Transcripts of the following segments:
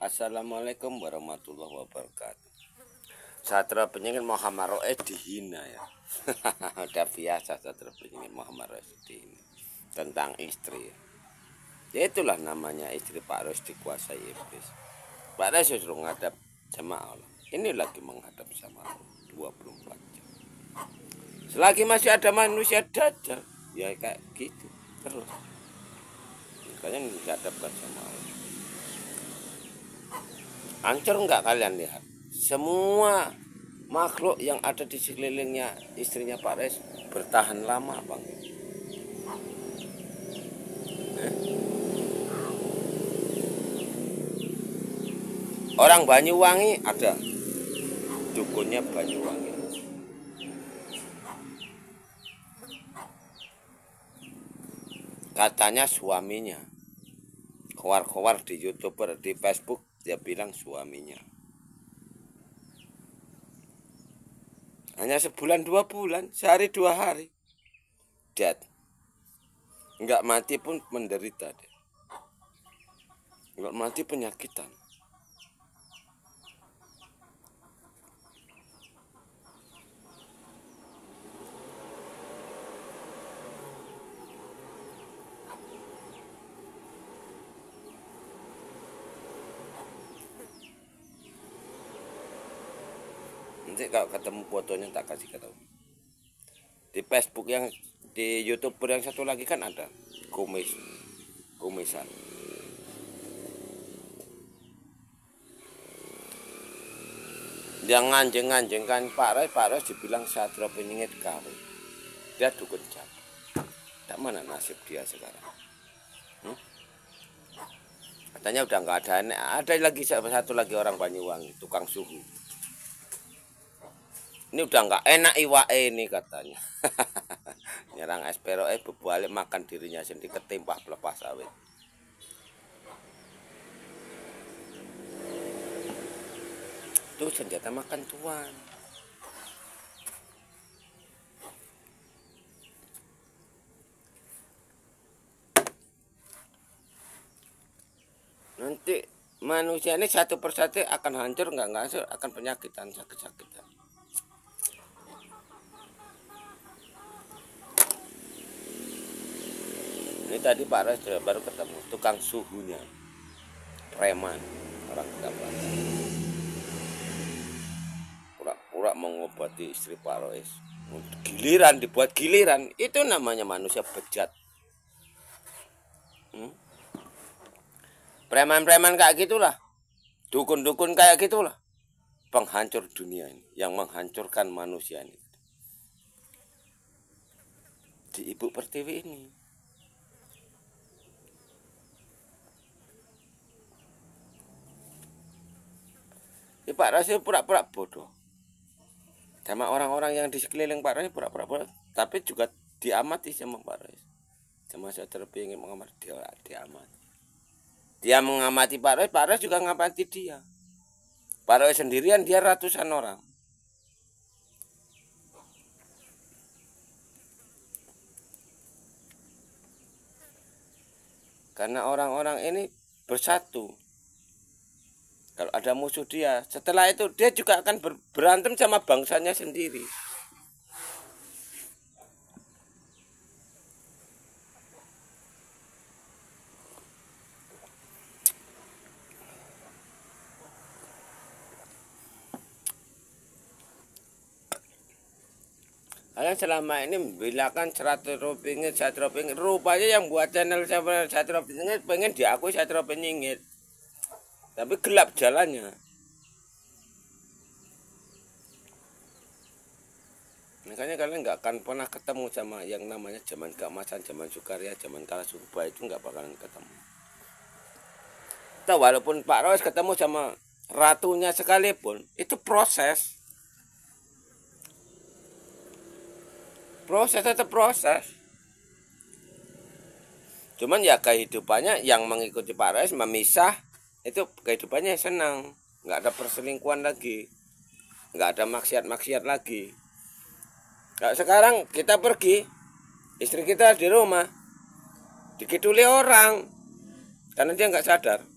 Assalamualaikum warahmatullahi wabarakatuh. Satra penyanyi Muhammad Roes dihina ya. Udah biasa satra penyanyi Muhammad Roes dihina tentang istri. Ya itulah namanya istri Pak Roes dikuasai iblis. Pak Roes suruh ngadap sama Allah. Ini lagi menghadap sama Allah 24 jam. Selagi masih ada manusia dajjal, ya kayak gitu terus. Makanya dihadapkan sama Allah. Hancur enggak kalian lihat? Semua makhluk yang ada di sekelilingnya istrinya Pak Roes bertahan lama, Bang. Orang Banyuwangi ada dukunnya Banyuwangi. Katanya suaminya. Kowar-kowar di YouTuber, di Facebook dia bilang suaminya. Hanya sebulan 2 bulan, sehari 2 hari. Dead. Enggak mati pun menderita dia. Enggak mati penyakitan. Nanti kalau ketemu fotonya tak kasih tahu. Di Facebook yang di YouTube yang satu lagi kan ada kumisan. Yang nganjeng-nganjengkan Pak Roes dibilang satra penyengit kawin. Dia dukun jam. Tak mana nasib dia sekarang? Katanya udah nggak ada lagi satu lagi orang Banyuwangi, tukang suhu. Ini udah nggak enak iwae ini katanya. Nyerang espero berbalik makan dirinya sendiri ketimpa pelepas sawit. Itu senjata makan tuan. Nanti manusia ini satu persatu akan hancur, nggak hancur, akan penyakitan, sakit-sakitan. Ini tadi Pak Roes baru ketemu tukang suhunya, preman, orang Kedapatan. Pura-pura mengobati istri Pak Roes. Giliran dibuat giliran, itu namanya manusia bejat. Preman-preman kayak gitulah, dukun-dukun kayak gitulah, penghancur dunia ini, yang menghancurkan manusia ini. Di Ibu Pertiwi ini. Pak Roes pura-pura bodoh sama orang-orang yang di sekeliling Pak Roes, pura-pura bodoh, tapi juga diamati sama Pak Roes. Sama saudara ingin mengamati dia, diamati. Dia mengamati Pak Roes juga mengamati dia. Pak Roes sendirian, dia ratusan orang. Karena orang-orang ini bersatu. Kalau ada musuh dia, setelah itu dia juga akan berantem sama bangsanya sendiri. Kalian selama ini membilakan satu pingit, rupanya yang buat channel satu pingit pengen diakui satu pingit. Tapi gelap jalannya. Makanya kalian nggak akan pernah ketemu sama yang namanya zaman keemasan, zaman Sukarya, zaman Kalasurba, itu nggak bakalan ketemu. Tahu, walaupun Pak Roes ketemu sama ratunya sekalipun, itu proses. Proses tetap proses. Cuman ya kehidupannya yang mengikuti Pak Roes memisah. Itu kehidupannya senang, nggak ada perselingkuhan lagi, nggak ada maksiat-maksiat lagi. Kalau sekarang kita pergi, istri kita di rumah, dikiduli orang, karena dia nggak sadar.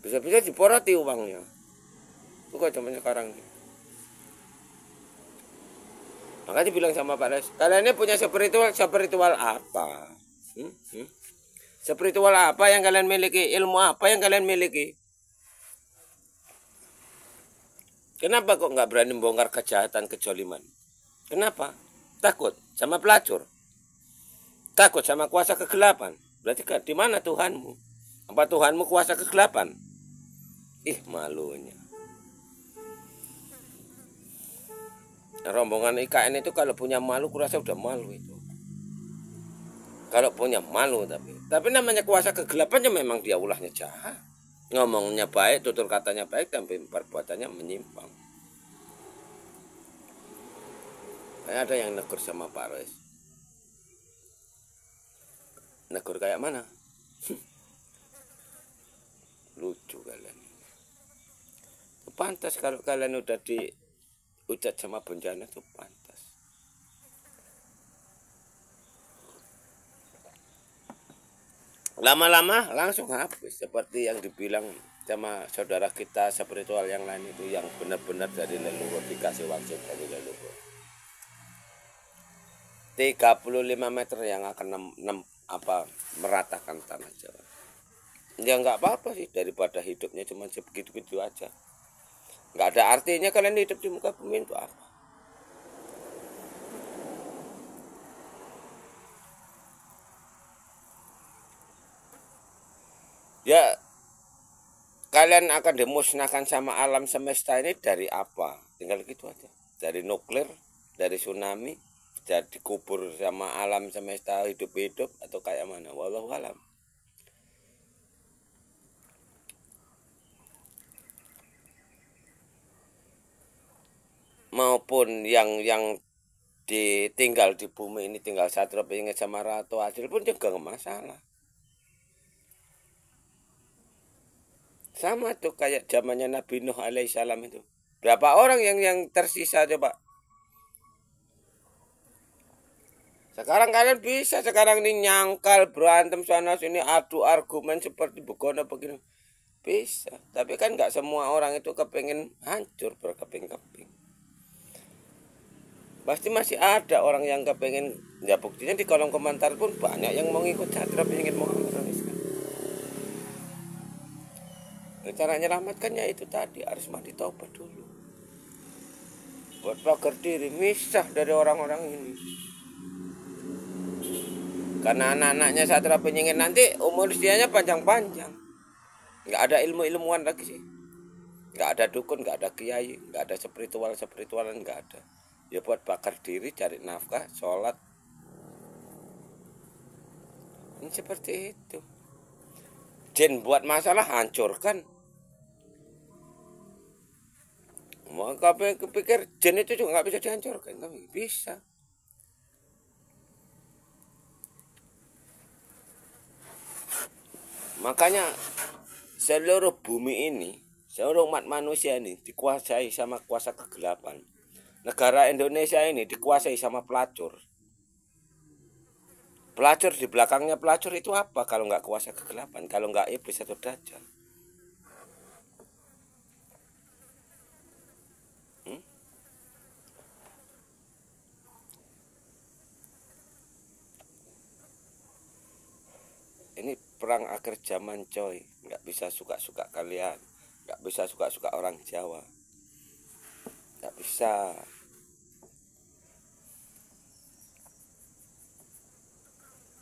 Bisa-bisa diporoti uangnya. Itu kok zaman sekarang. Makanya bilang sama Pak Res, kalian ini punya spiritual apa? Spiritual apa yang kalian miliki? Ilmu apa yang kalian miliki? Kenapa kok nggak berani membongkar kejahatan, kejoliman? Kenapa? Takut sama pelacur? Takut sama kuasa kegelapan? Berarti kan di mana Tuhanmu? Apa Tuhanmu kuasa kegelapan? Ih, malunya. Rombongan IKN itu kalau punya malu, kurasa udah malu itu. Kalau punya malu tapi namanya kuasa kegelapan ya memang dia ulahnya jahat. Ngomongnya baik, tutur katanya baik, tapi perbuatannya menyimpang. Ada yang negur sama Pak Res. Negur kayak mana? Lucu kalian. Pantas kalau kalian udah diucat sama bencana itu pantas. Lama-lama langsung habis. Seperti yang dibilang sama saudara kita spiritual yang lain itu, yang benar-benar dari leluhur, dikasih wajib dari leluhur. 35 meter yang akan meratakan tanah Jawa. Ya nggak apa-apa sih, daripada hidupnya cuma sebegitu-begitu aja. Nggak ada artinya kalian hidup di muka bumi itu apa? Ya, kalian akan dimusnahkan sama alam semesta ini dari apa? Tinggal gitu aja. Dari nuklir, dari tsunami, jadi dikubur sama alam semesta hidup-hidup, atau kayak mana? Wallahu alam. Maupun yang ditinggal di bumi ini, tinggal Satria Penyengit sama Ratu Adil pun juga nggak masalah. Sama tuh kayak zamannya Nabi Nuh alaihissalam itu. Berapa orang yang tersisa coba? Sekarang kalian bisa sekarang ini nyangkal, berantem sana sini, adu argumen seperti begono begini. Bisa, tapi kan nggak semua orang itu kepengen hancur berkeping-keping. Pasti masih ada orang yang kepengen, ya buktinya di kolom komentar pun banyak yang mau ikut Satria Penyengit Muhammad. Cara menyelamatkannya itu tadi, harus mati taubat dulu. Buat pagar diri, misah dari orang-orang ini. Karena anak-anaknya Satria Penyengit nanti umur usianya panjang-panjang. Nggak ada ilmu-ilmuwan lagi sih. Nggak ada dukun, nggak ada kiai, nggak ada spiritualan, nggak ada. Ya buat bakar diri, cari nafkah, sholat. Ini seperti itu. Jin buat masalah, hancurkan. Mau kepikir jin itu juga nggak bisa dihancurkan, tapi bisa. Makanya seluruh bumi ini, seluruh umat manusia ini dikuasai sama kuasa kegelapan. Negara Indonesia ini dikuasai sama pelacur. Pelacur, di belakangnya pelacur itu apa kalau nggak kuasa kegelapan, kalau nggak iblis atau dajjal? Ini perang akhir zaman coy. Nggak bisa suka-suka kalian, nggak bisa suka-suka orang Jawa, nggak bisa.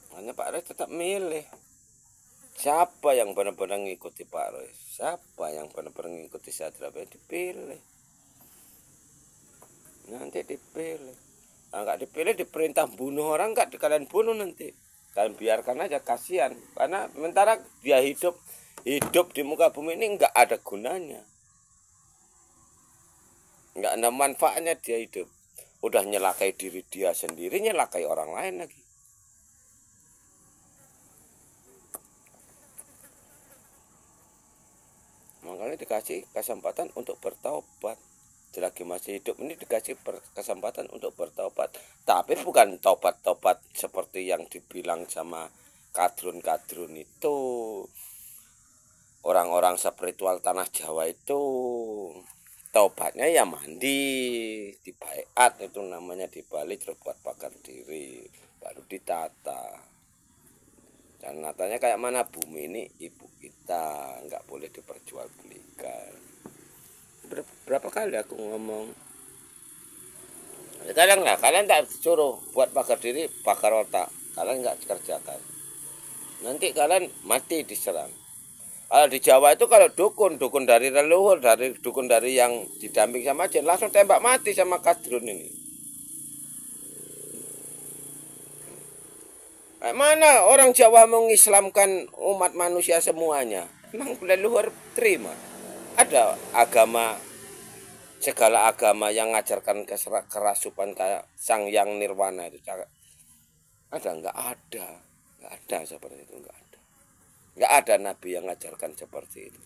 Makanya Pak Res tetap milih. Siapa yang benar-benar ngikuti Pak Res, siapa yang benar-benar ngikuti Satria Penyengit, dipilih. Nanti dipilih. Nah, nggak dipilih, diperintah bunuh orang, nggak kalian bunuh nanti. Kalian biarkan aja, kasihan. Karena sementara dia hidup di muka bumi ini nggak ada gunanya, nggak ada manfaatnya dia hidup. Udah nyelakai diri dia sendiri, nyelakai orang lain lagi. Makanya dikasih kesempatan untuk bertaubat. Selagi masih hidup ini dikasih kesempatan untuk bertaubat. Tapi bukan taubat-taubat seperti yang dibilang sama kadrun-kadrun itu. orang-orang spiritual tanah Jawa itu taubatnya ya mandi, di baiat itu namanya, di Bali terus buat bakar diri, baru ditata. Dan natanya kayak mana, bumi ini ibu kita, nggak boleh diperjualbelikan. Berapa kali aku ngomong. Sekarang nggak, kalian tak suruh buat bakar diri, bakar otak, kalian nggak kerjakan. Nanti kalian mati diserang. Kalau di Jawa itu kalau dukun dari leluhur, dukun dari yang didamping sama jin, langsung tembak mati sama kadrun ini. Mana orang Jawa mengislamkan umat manusia semuanya? Emang leluhur terima? Ada agama, segala agama yang ngajarkan kerasupan kayak Sang Yang Nirwana itu? Ada? Nggak ada. Nggak ada seperti itu, nggak ada. Nggak ada nabi yang ngajarkan seperti itu.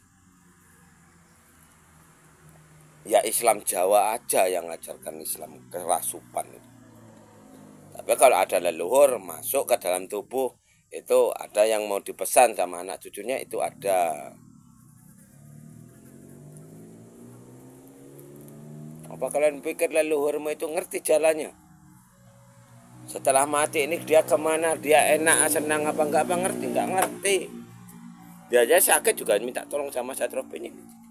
Ya Islam Jawa aja yang ngajarkan Islam kerasupan itu. Tapi kalau ada leluhur masuk ke dalam tubuh, itu ada yang mau dipesan sama anak cucunya, itu ada. Apa kalian pikir leluhurmu itu ngerti jalannya? Setelah mati ini dia kemana, dia enak, senang apa ngerti? Nggak ngerti. Dia aja sakit juga minta tolong sama Satrio Penyihir.